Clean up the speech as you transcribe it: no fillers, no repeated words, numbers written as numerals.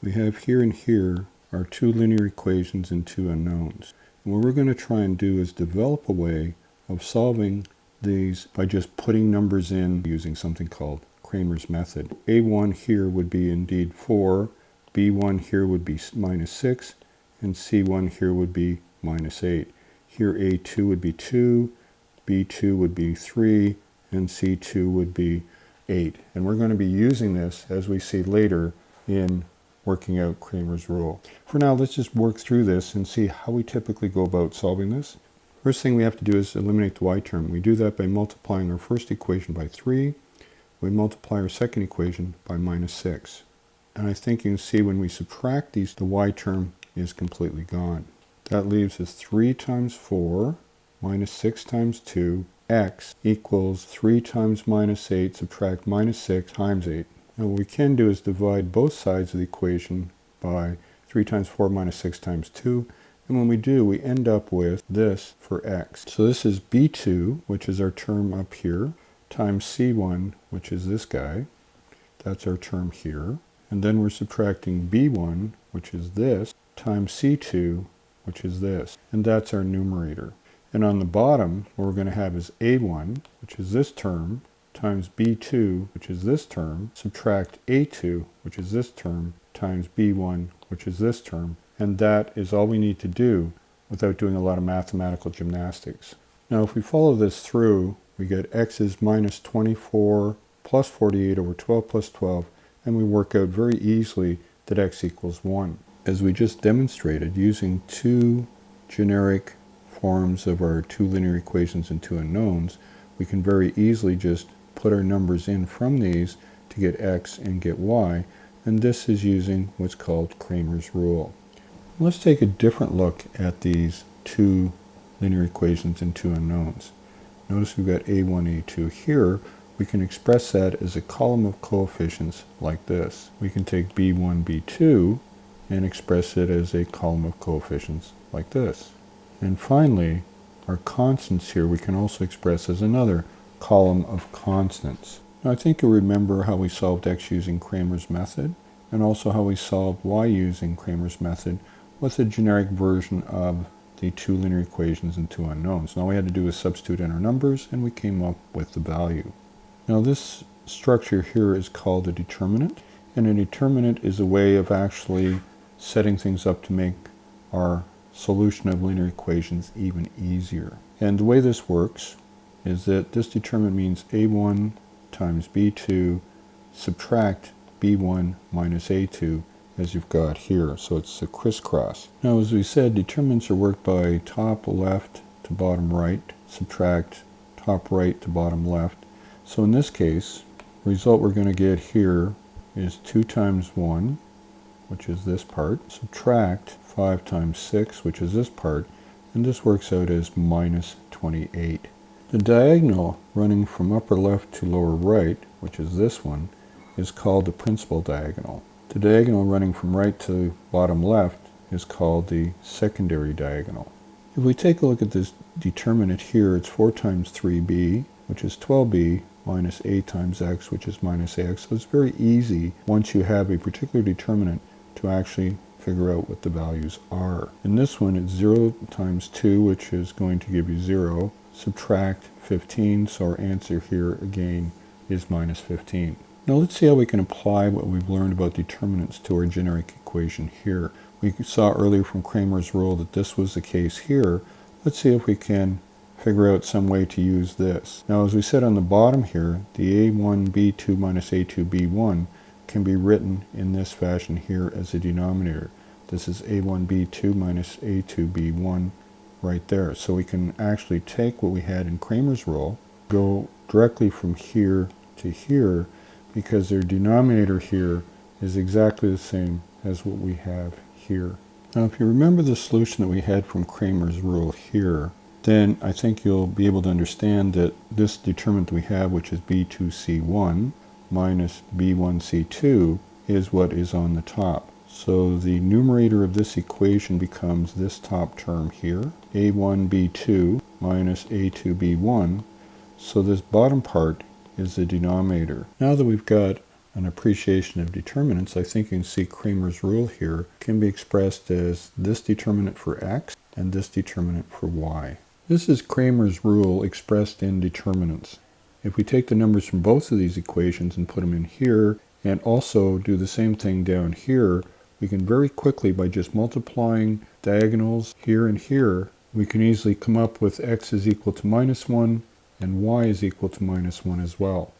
we have here and here are two linear equations and two unknowns. And what we're going to try and do is develop a way of solving these by just putting numbers in using something called Kramer's method. A1 here would be indeed 4, B1 here would be minus 6, and C1 here would be minus 8. Here A2 would be 2, B2 would be 3, and C2 would be 8. And we're going to be using this, as we see later, in working out Kramer's rule. For now, let's just work through this and see how we typically go about solving this. First thing we have to do is eliminate the y term. We do that by multiplying our first equation by 3. We multiply our second equation by minus 6. And I think you can see when we subtract these, the y term is completely gone. That leaves us 3 times 4 minus 6 times 2, x equals 3 times minus 8, subtract minus 6 times 8. Now what we can do is divide both sides of the equation by 3 times 4 minus 6 times 2. And when we do, we end up with this for x. So this is b2, which is our term up here, times c1, which is this guy. That's our term here. And then we're subtracting b1, which is this, times c2, which is this. And that's our numerator. And on the bottom, what we're going to have is a1, which is this term, times b2, which is this term, subtract a2, which is this term, times b1, which is this term. And that is all we need to do without doing a lot of mathematical gymnastics. Now if we follow this through, we get x is minus 24 plus 48 over 12 plus 12, and we work out very easily that x equals 1. As we just demonstrated, using two generic forms of our two linear equations and two unknowns, we can very easily just put our numbers in from these to get x and get y, and this is using what's called Kramer's rule. Let's take a different look at these two linear equations and two unknowns. Notice we've got a1, a2 here. We can express that as a column of coefficients like this. We can take b1, b2 and express it as a column of coefficients like this. And finally, our constants here we can also express as another column of constants. Now I think you'll remember how we solved x using Kramer's method, and also how we solved y using Kramer's method with a generic version of the two linear equations and two unknowns. Now all we had to do was substitute in our numbers, and we came up with the value. Now this structure here is called a determinant, and a determinant is a way of actually setting things up to make our solution of linear equations even easier. And the way this works is that this determinant means a1 times b2 subtract b1 minus a2, as you've got here. So it's a crisscross. Now as we said, determinants are worked by top left to bottom right, subtract top right to bottom left. So in this case, the result we're going to get here is 2 times 1, which is this part, subtract 5 times 6, which is this part, and this works out as minus 28. The diagonal running from upper left to lower right, which is this one, is called the principal diagonal. The diagonal running from right to bottom left is called the secondary diagonal. If we take a look at this determinant here, it's 4 times 3b, which is 12b, minus a times x, which is minus ax. So it's very easy, once you have a particular determinant, to actually figure out what the values are. In this one, it's 0 times 2, which is going to give you 0. Subtract 15, so our answer here again is minus 15. Now let's see how we can apply what we've learned about determinants to our generic equation here. We saw earlier from Kramer's rule that this was the case here. Let's see if we can figure out some way to use this. Now as we said on the bottom here, the a1b2 minus a2b1 can be written in this fashion here as a denominator. This is a1b2 minus a2b1 right there. So we can actually take what we had in Kramer's rule, go directly from here to here, because their denominator here is exactly the same as what we have here. Now if you remember the solution that we had from Kramer's rule here, then I think you'll be able to understand that this determinant we have, which is b2c1 minus b1c2, is what is on the top. So the numerator of this equation becomes this top term here, a1b2 minus a2b1. So this bottom part is the denominator. Now that we've got an appreciation of determinants, I think you can see Cramer's rule here can be expressed as this determinant for x and this determinant for y. This is Cramer's rule expressed in determinants. If we take the numbers from both of these equations and put them in here, and also do the same thing down here, we can very quickly, by just multiplying diagonals here and here, we can easily come up with x is equal to -1 and y is equal to -1 as well.